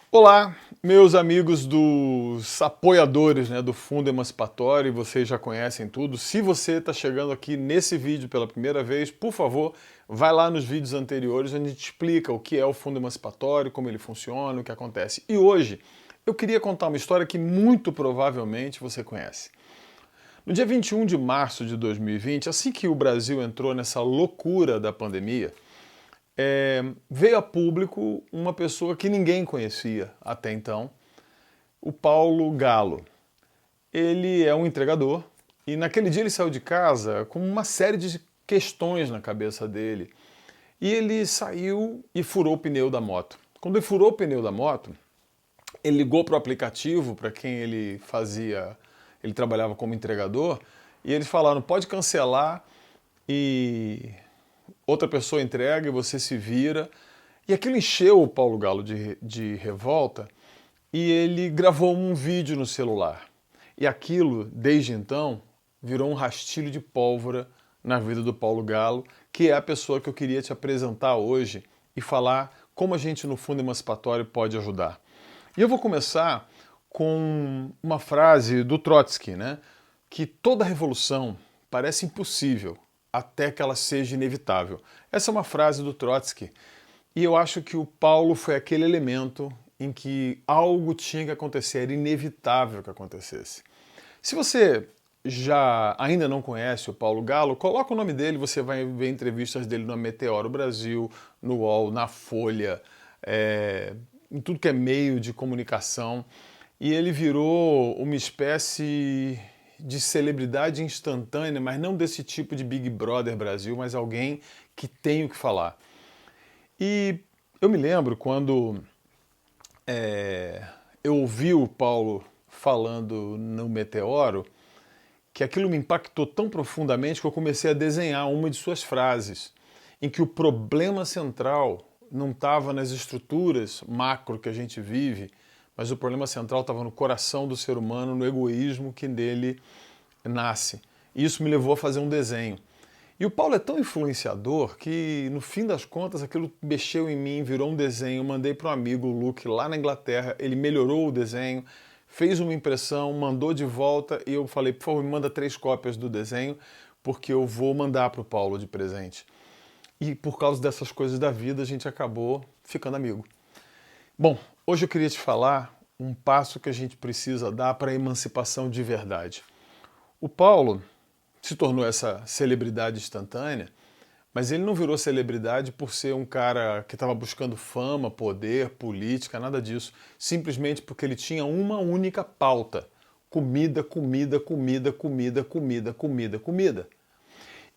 Olá, meus amigos dos apoiadores, do Fundo Emancipatório, vocês já conhecem tudo. Se você está chegando aqui nesse vídeo pela primeira vez, por favor, vai lá nos vídeos anteriores onde a gente explica o que é o Fundo Emancipatório, como ele funciona, o que acontece. E hoje eu queria contar uma história que muito provavelmente você conhece. No dia 21 de março de 2020, assim que o Brasil entrou nessa loucura da pandemia, veio a público uma pessoa que ninguém conhecia até então, o Paulo Galo. Ele é um entregador e naquele dia ele saiu de casa com uma série de questões na cabeça dele. E ele saiu e furou o pneu da moto. Quando ele furou o pneu da moto, ele ligou para o aplicativo para quem ele trabalhava como entregador, e eles falaram: pode cancelar e outra pessoa entrega e você se vira. E aquilo encheu o Paulo Galo de revolta e ele gravou um vídeo no celular. E aquilo, desde então, virou um rastilho de pólvora na vida do Paulo Galo, que é a pessoa que eu queria te apresentar hoje e falar como a gente no Fundo Emancipatório pode ajudar. E eu vou começar com uma frase do Trotsky, que toda revolução parece impossível até que ela seja inevitável. Essa é uma frase do Trotsky e eu acho que o Paulo foi aquele elemento em que algo tinha que acontecer, era inevitável que acontecesse. Se você já ainda não conhece o Paulo Galo, coloca o nome dele, você vai ver entrevistas dele no Meteoro Brasil, no UOL, na Folha, em tudo que é meio de comunicação. E ele virou uma espécie de celebridade instantânea, mas não desse tipo de Big Brother Brasil, mas alguém que tem o que falar. E eu me lembro quando eu ouvi o Paulo falando no Meteoro, que aquilo me impactou tão profundamente que eu comecei a desenhar uma de suas frases, em que o problema central não estava nas estruturas macro que a gente vive, mas o problema central estava no coração do ser humano, no egoísmo que nele nasce. E isso me levou a fazer um desenho. E o Paulo é tão influenciador que, no fim das contas, aquilo mexeu em mim, virou um desenho. Eu mandei para um amigo, o Luke, lá na Inglaterra. Ele melhorou o desenho, fez uma impressão, mandou de volta e eu falei: por favor, me manda 3 cópias do desenho, porque eu vou mandar para o Paulo de presente. E por causa dessas coisas da vida, a gente acabou ficando amigo. Bom, hoje eu queria te falar um passo que a gente precisa dar para a emancipação de verdade. O Paulo se tornou essa celebridade instantânea, mas ele não virou celebridade por ser um cara que estava buscando fama, poder, política, nada disso. Simplesmente porque ele tinha uma única pauta: comida, comida, comida, comida, comida, comida, comida.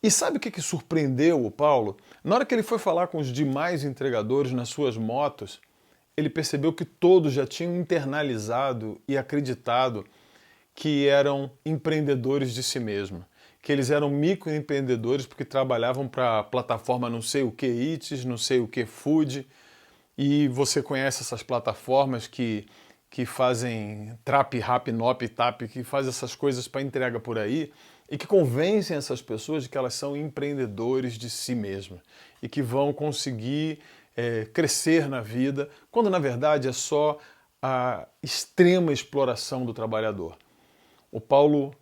E sabe o que surpreendeu o Paulo? Na hora que ele foi falar com os demais entregadores nas suas motos, ele percebeu que todos já tinham internalizado e acreditado que eram empreendedores de si mesmos, que eles eram microempreendedores porque trabalhavam para a plataforma não sei o que Eats, não sei o que Food, e você conhece essas plataformas que fazem Trap, Rap, Nop, Tap, que fazem essas coisas para entrega por aí e que convencem essas pessoas de que elas são empreendedores de si mesmas e que vão conseguir crescer na vida, quando na verdade é só a extrema exploração do trabalhador. O Paulo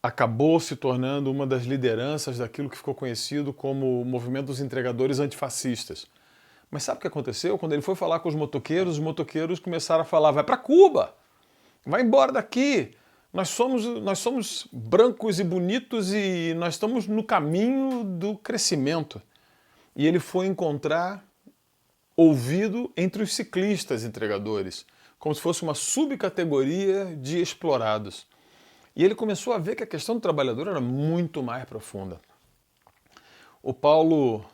acabou se tornando uma das lideranças daquilo que ficou conhecido como o movimento dos entregadores antifascistas. Mas sabe o que aconteceu? Quando ele foi falar com os motoqueiros começaram a falar: vai para Cuba, vai embora daqui, nós somos brancos e bonitos e nós estamos no caminho do crescimento. E ele foi encontrar ouvido entre os ciclistas entregadores, como se fosse uma subcategoria de explorados. E ele começou a ver que a questão do trabalhador era muito mais profunda. O Paulo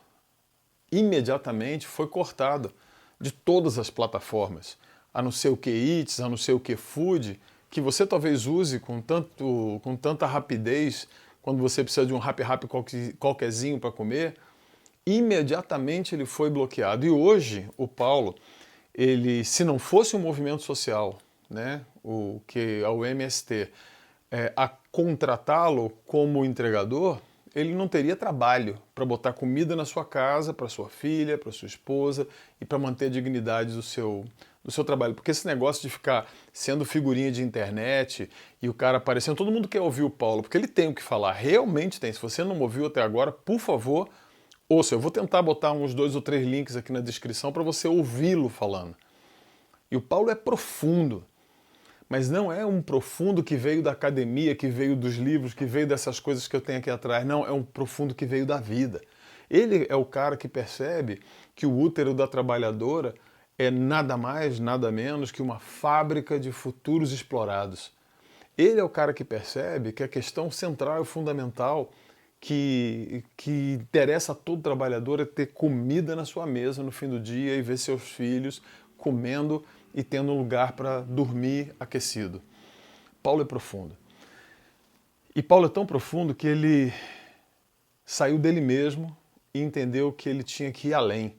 imediatamente foi cortado de todas as plataformas, a não ser o que Eats, a não ser o que Food, que você talvez use com tanta rapidez quando você precisa de um rap qualquerzinho para comer. Imediatamente ele foi bloqueado. E hoje o Paulo, ele, se não fosse um movimento social, o que a UMST, a contratá-lo como entregador, ele não teria trabalho para botar comida na sua casa, para sua filha, para sua esposa e para manter a dignidade do seu trabalho. Porque esse negócio de ficar sendo figurinha de internet e o cara aparecendo, todo mundo quer ouvir o Paulo, porque ele tem o que falar, realmente tem. Se você não ouviu até agora, por favor, ouça. Eu vou tentar botar uns 2 ou 3 links aqui na descrição para você ouvi-lo falando. E o Paulo é profundo. Mas não é um profundo que veio da academia, que veio dos livros, que veio dessas coisas que eu tenho aqui atrás. Não, é um profundo que veio da vida. Ele é o cara que percebe que o útero da trabalhadora é nada mais, nada menos que uma fábrica de futuros explorados. Ele é o cara que percebe que a questão central e fundamental que interessa a todo trabalhador é ter comida na sua mesa no fim do dia e ver seus filhos comendo e tendo um lugar para dormir aquecido. Paulo é profundo. E Paulo é tão profundo que ele saiu dele mesmo e entendeu que ele tinha que ir além.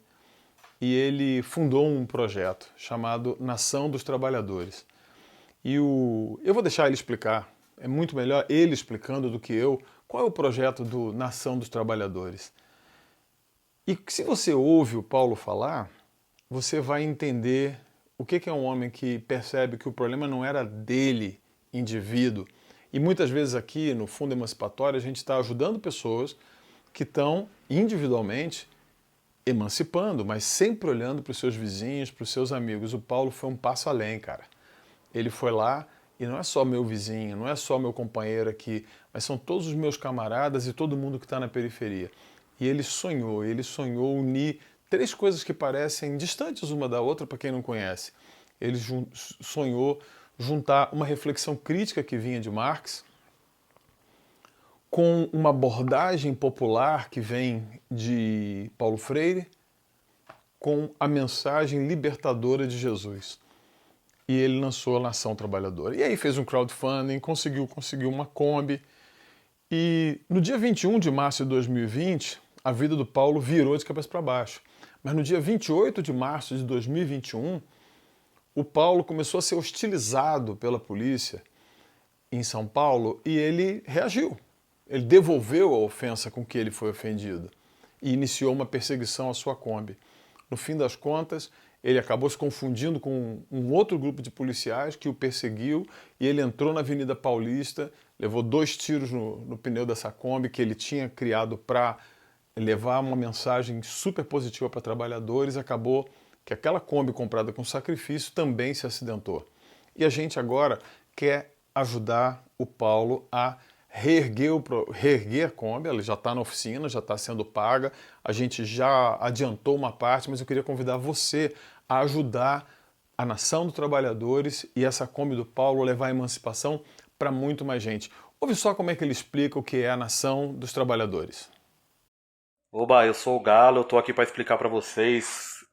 E ele fundou um projeto chamado Nação dos Trabalhadores. E eu vou deixar ele explicar. É muito melhor ele explicando do que eu qual é o projeto do Nação dos Trabalhadores. E se você ouve o Paulo falar, você vai entender o que é um homem que percebe que o problema não era dele, indivíduo. E muitas vezes aqui no Fundo Emancipatório a gente está ajudando pessoas que estão individualmente emancipando, mas sempre olhando para os seus vizinhos, para os seus amigos. O Paulo foi um passo além, cara. Ele foi lá e não é só meu vizinho, não é só meu companheiro aqui, mas são todos os meus camaradas e todo mundo que está na periferia. E ele sonhou unir 3 coisas que parecem distantes uma da outra para quem não conhece. Ele sonhou juntar uma reflexão crítica que vinha de Marx com uma abordagem popular que vem de Paulo Freire, com a mensagem libertadora de Jesus. E ele lançou a Nação Trabalhadora. E aí fez um crowdfunding, conseguiu uma Kombi. E no dia 21 de março de 2020, a vida do Paulo virou de cabeça para baixo. Mas no dia 28 de março de 2021, o Paulo começou a ser hostilizado pela polícia em São Paulo e ele reagiu. Ele devolveu a ofensa com que ele foi ofendido e iniciou uma perseguição à sua Kombi. No fim das contas, ele acabou se confundindo com um outro grupo de policiais que o perseguiu e ele entrou na Avenida Paulista, levou 2 tiros no pneu dessa Kombi que ele tinha criado para levar uma mensagem super positiva para trabalhadores. Acabou que aquela Kombi comprada com sacrifício também se acidentou. E a gente agora quer ajudar o Paulo a reerguer a Kombi. Ela já está na oficina, já está sendo paga, a gente já adiantou uma parte, mas eu queria convidar você a ajudar a Nação dos Trabalhadores e essa Kombi do Paulo levar a emancipação para muito mais gente. Ouve só como é que ele explica o que é a Nação dos Trabalhadores. Oba, eu sou o Galo, eu tô aqui para explicar para vocês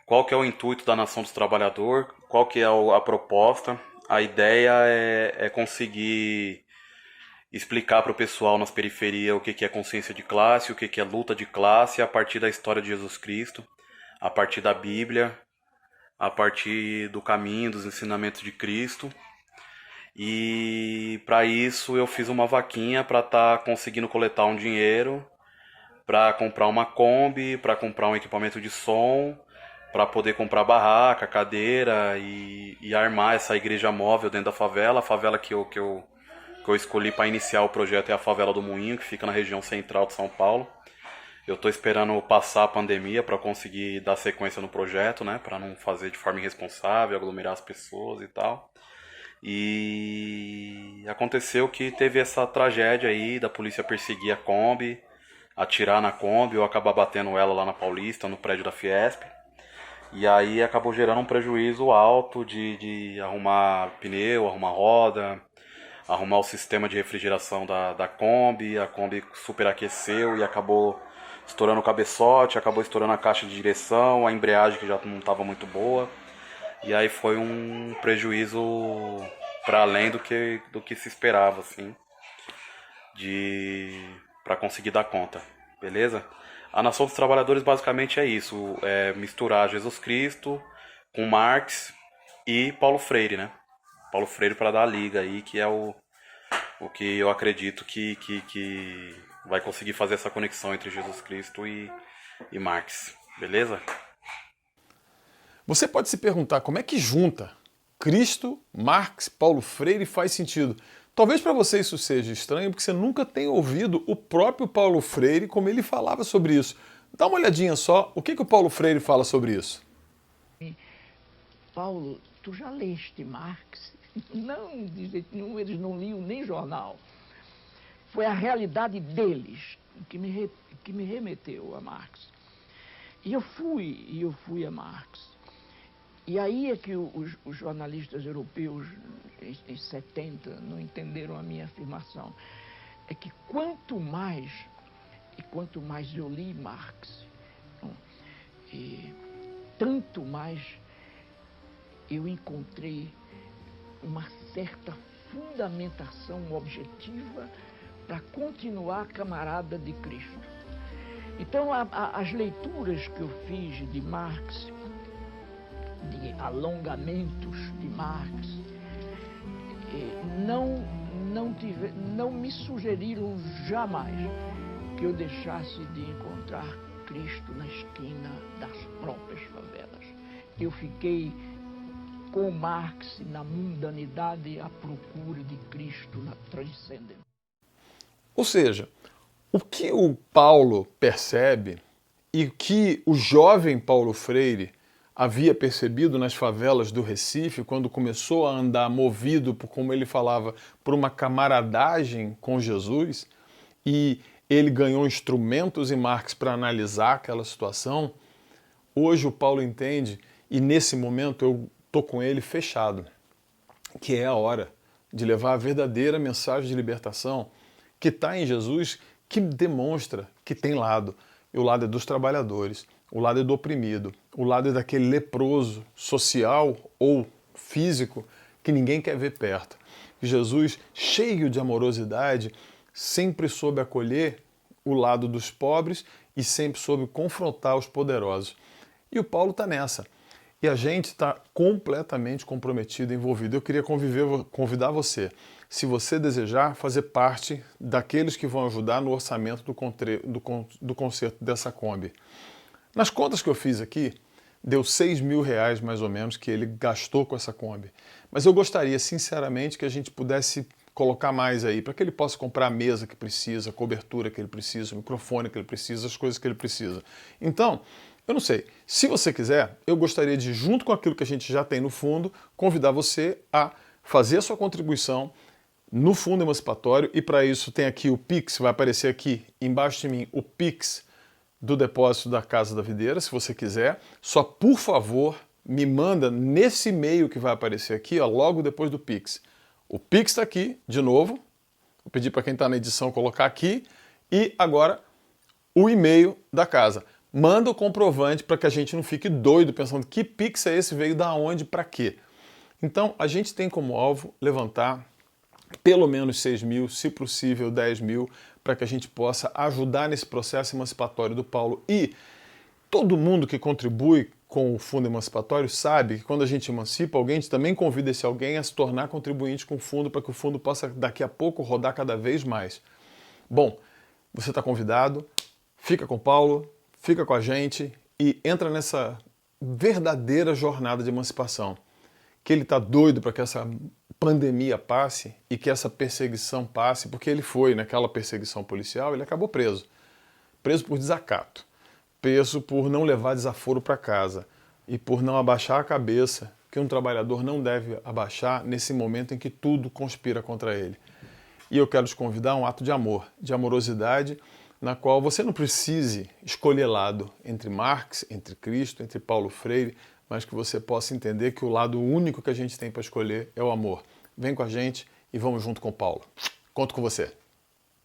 qual que é o intuito da Nação dos Trabalhadores, qual que é a proposta. A ideia é conseguir explicar para o pessoal nas periferias o que é consciência de classe, o que é luta de classe, a partir da história de Jesus Cristo, a partir da Bíblia, a partir do caminho, dos ensinamentos de Cristo. E para isso eu fiz uma vaquinha para estar conseguindo coletar um dinheiro para comprar uma Kombi, para comprar um equipamento de som, para poder comprar barraca, cadeira e armar essa igreja móvel dentro da favela. A favela que eu escolhi para iniciar o projeto é a favela do Moinho, que fica na região central de São Paulo. Eu estou esperando passar a pandemia para conseguir dar sequência no projeto, né, para não fazer de forma irresponsável, aglomerar as pessoas e tal. E aconteceu que teve essa tragédia aí da polícia perseguir a Kombi, atirar na Kombi ou acabar batendo ela lá na Paulista, no prédio da Fiesp. E aí acabou gerando um prejuízo alto de arrumar pneu, arrumar roda, arrumar o sistema de refrigeração da Kombi. A Kombi superaqueceu e acabou estourando o cabeçote, acabou estourando a caixa de direção, a embreagem que já não estava muito boa. E aí foi um prejuízo para além do que se esperava, assim, para conseguir dar conta, beleza? A Nação dos Trabalhadores basicamente é isso, é misturar Jesus Cristo com Marx e Paulo Freire, né? Paulo Freire para dar a liga aí, que é o que eu acredito que vai conseguir fazer essa conexão entre Jesus Cristo e Marx. Beleza? Você pode se perguntar como é que junta Cristo, Marx, Paulo Freire faz sentido. Talvez para você isso seja estranho, porque você nunca tem ouvido o próprio Paulo Freire como ele falava sobre isso. Dá uma olhadinha só, o que o Paulo Freire fala sobre isso? Paulo, tu já leste Marx? Não, de jeito nenhum, eles não liam nem jornal. Foi a realidade deles que me remeteu a Marx. E eu fui a Marx. E aí é que os jornalistas europeus, em 70, não entenderam a minha afirmação. É que quanto mais eu li Marx, tanto mais eu encontrei uma certa fundamentação objetiva para continuar camarada de Cristo. Então, as leituras que eu fiz de Marx, de alongamentos de Marx, não me sugeriram jamais que eu deixasse de encontrar Cristo na esquina das próprias favelas. Eu fiquei com Marx na mundanidade à procura de Cristo na transcendência. Ou seja, o que o Paulo percebe e o que o jovem Paulo Freire havia percebido nas favelas do Recife, quando começou a andar movido, por como ele falava, por uma camaradagem com Jesus, e ele ganhou instrumentos em Marx para analisar aquela situação, hoje o Paulo entende, e nesse momento eu estou com ele fechado, que é a hora de levar a verdadeira mensagem de libertação que está em Jesus, que demonstra que tem lado. E o lado é dos trabalhadores, o lado é do oprimido, o lado é daquele leproso social ou físico que ninguém quer ver perto. Jesus, cheio de amorosidade, sempre soube acolher o lado dos pobres e sempre soube confrontar os poderosos. E o Paulo está nessa. E a gente está completamente comprometido, envolvido. Eu queria convidar você, se você desejar, fazer parte daqueles que vão ajudar no orçamento do conserto dessa Kombi. Nas contas que eu fiz aqui, deu R$6.000 mais ou menos que ele gastou com essa Kombi. Mas eu gostaria, sinceramente, que a gente pudesse colocar mais aí, para que ele possa comprar a mesa que precisa, a cobertura que ele precisa, o microfone que ele precisa, as coisas que ele precisa. Então, eu não sei, se você quiser, eu gostaria de, junto com aquilo que a gente já tem no fundo, convidar você a fazer a sua contribuição no Fundo Emancipatório, e para isso tem aqui o Pix, vai aparecer aqui embaixo de mim o Pix do depósito da Casa da Videira, se você quiser. Só, por favor, me manda nesse e-mail que vai aparecer aqui, ó, logo depois do Pix. O Pix está aqui, de novo. Vou pedir para quem está na edição colocar aqui. E agora, o e-mail da casa. Manda o comprovante para que a gente não fique doido pensando que Pix é esse, veio da onde, para quê. Então, a gente tem como alvo levantar pelo menos 6.000, se possível 10.000, para que a gente possa ajudar nesse processo emancipatório do Paulo. E todo mundo que contribui com o Fundo Emancipatório sabe que quando a gente emancipa alguém, a gente também convida esse alguém a se tornar contribuinte com o fundo, para que o fundo possa daqui a pouco rodar cada vez mais. Bom, você está convidado, fica com o Paulo, fica com a gente e entra nessa verdadeira jornada de emancipação. Que ele está doido para que essa pandemia passe e que essa perseguição passe, porque ele foi naquela perseguição policial, ele acabou preso. Preso por desacato, preso por não levar desaforo para casa e por não abaixar a cabeça, que um trabalhador não deve abaixar nesse momento em que tudo conspira contra ele. E eu quero te convidar a um ato de amor, de amorosidade, na qual você não precise escolher lado entre Marx, entre Cristo, entre Paulo Freire, mas que você possa entender que o lado único que a gente tem para escolher é o amor. Vem com a gente e vamos junto com o Paulo. Conto com você.